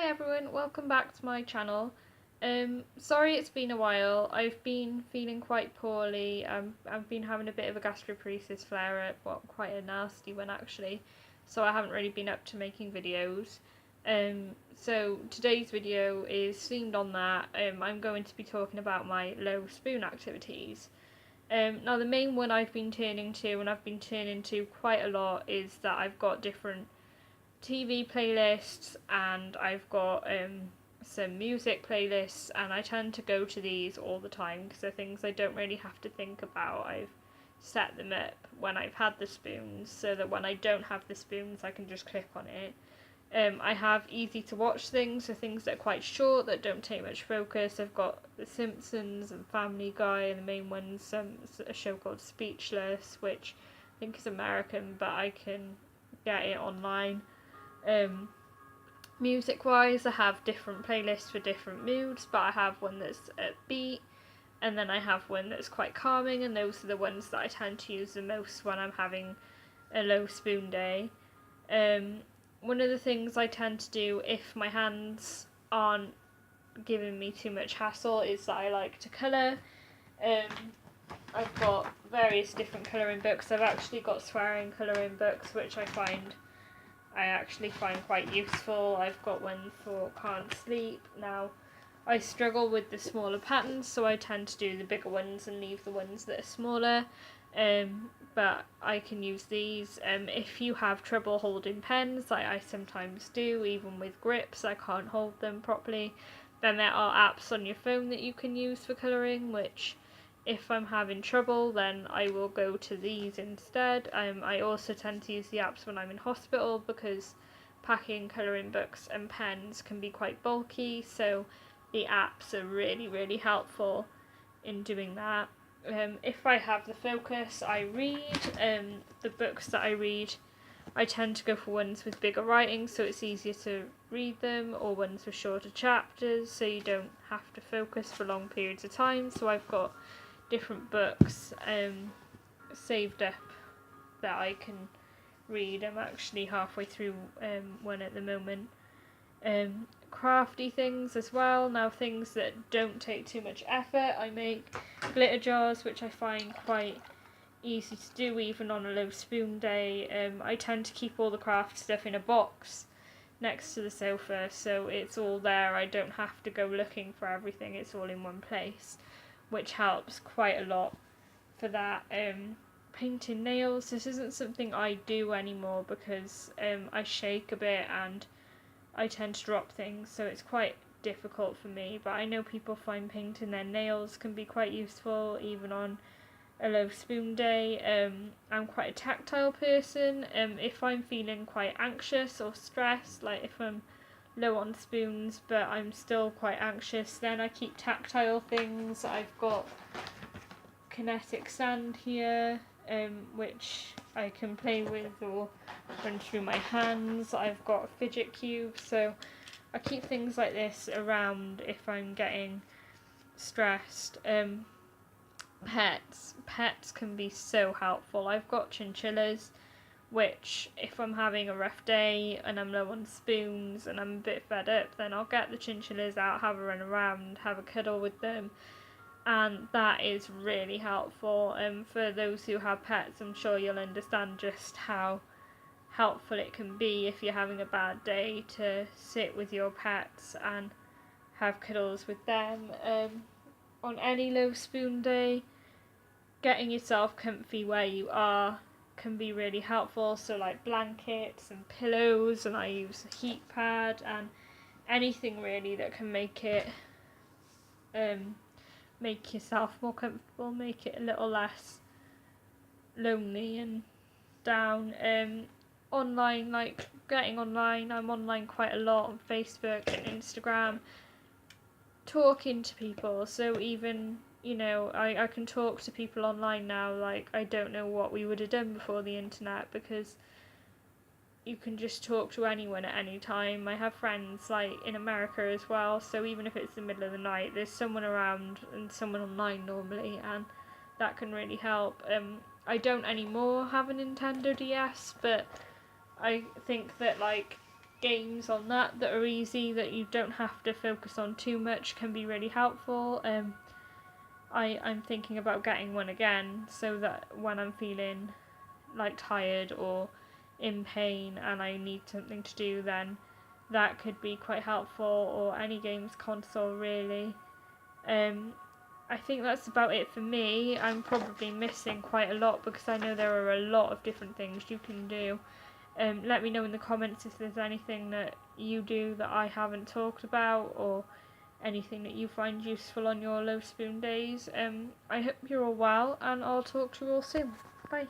Hi everyone, welcome back to my channel. Sorry it's been a while. I've been feeling quite poorly. I've been having a bit of a gastroparesis flare up, well, quite a nasty one actually. So I haven't really been up to making videos. So today's video is themed on that. I'm going to be talking about my low spoon activities. Now the main one I've been turning to, and I've been turning to quite a lot, is that I've got different TV playlists and I've got some music playlists, and I tend to go to these all the time because they're things I don't really have to think about. I've set them up when I've had the spoons so that when I don't have the spoons I can just click on it. I have easy to watch things, so things that are quite short that don't take much focus. I've got The Simpsons and Family Guy, and the main one's a show called Speechless, which I think is American, but I can get it online. Music wise, I have different playlists for different moods, but I have one that's upbeat, and then I have one that's quite calming, and those are the ones that I tend to use the most when I'm having a low spoon day. One of the things I tend to do if my hands aren't giving me too much hassle is that I like to colour. I've got various different colouring books. I've actually got swearing colouring books, which I actually find quite useful. I've got one for Can't Sleep. Now, I struggle with the smaller patterns, so I tend to do the bigger ones and leave the ones that are smaller. But I can use these. If you have trouble holding pens, like I sometimes do, even with grips, I can't hold them properly, then there are apps on your phone that you can use for colouring, which if I'm having trouble, then I will go to these instead. I also tend to use the apps when I'm in hospital because packing colouring books and pens can be quite bulky, so the apps are really helpful in doing that. If I have the focus, I read. The books that I read, I tend to go for ones with bigger writing so it's easier to read them, or ones with shorter chapters so you don't have to focus for long periods of time. So I've got different books saved up that I can read. I'm actually halfway through one at the moment. Crafty things as well. Now, things that don't take too much effort. I make glitter jars, which I find quite easy to do even on a low spoon day. I tend to keep all the craft stuff in a box next to the sofa, so it's all there. I don't have to go looking for everything. It's all in one place, which helps quite a lot for that. Painting nails, this isn't something I do anymore because I shake a bit and I tend to drop things, so it's quite difficult for me, but I know people find painting their nails can be quite useful even on a low spoon day. I'm quite a tactile person. If I'm feeling quite anxious or stressed, like if I'm low on spoons but I'm still quite anxious, then I keep tactile things. I've got kinetic sand here, which I can play with or run through my hands. I've got fidget cubes, so I keep things like this around if I'm getting stressed. Pets can be so helpful. I've got chinchillas, which if I'm having a rough day and I'm low on spoons and I'm a bit fed up, then I'll get the chinchillas out, have a run around, have a cuddle with them, and that is really helpful. For those who have pets, I'm sure you'll understand just how helpful it can be if you're having a bad day to sit with your pets and have cuddles with them. On any low spoon day, getting yourself comfy where you are can be really helpful, so like blankets and pillows, and I use a heat pad and anything really that can make it make yourself more comfortable, make it a little less lonely and down. Online, like getting online, I'm online quite a lot on Facebook and Instagram, talking to people, so even I can talk to people online now like I don't know what we would have done before the internet, because you can just talk to anyone at any time. I have friends like in America as well, so even if it's the middle of the night, there's someone around and someone online normally, and that can really help. I don't anymore have a Nintendo DS, but I think that like games on that are easy, that you don't have to focus on too much, can be really helpful. I'm thinking about getting one again, so that when I'm feeling like tired or in pain and I need something to do, then that could be quite helpful, or any games console really. I think that's about it for me. I'm probably missing quite a lot because I know there are a lot of different things you can do. Let me know in the comments if there's anything that you do that I haven't talked about, or anything that you find useful on your low spoon days. I hope you're all well, and I'll talk to you all soon. Bye.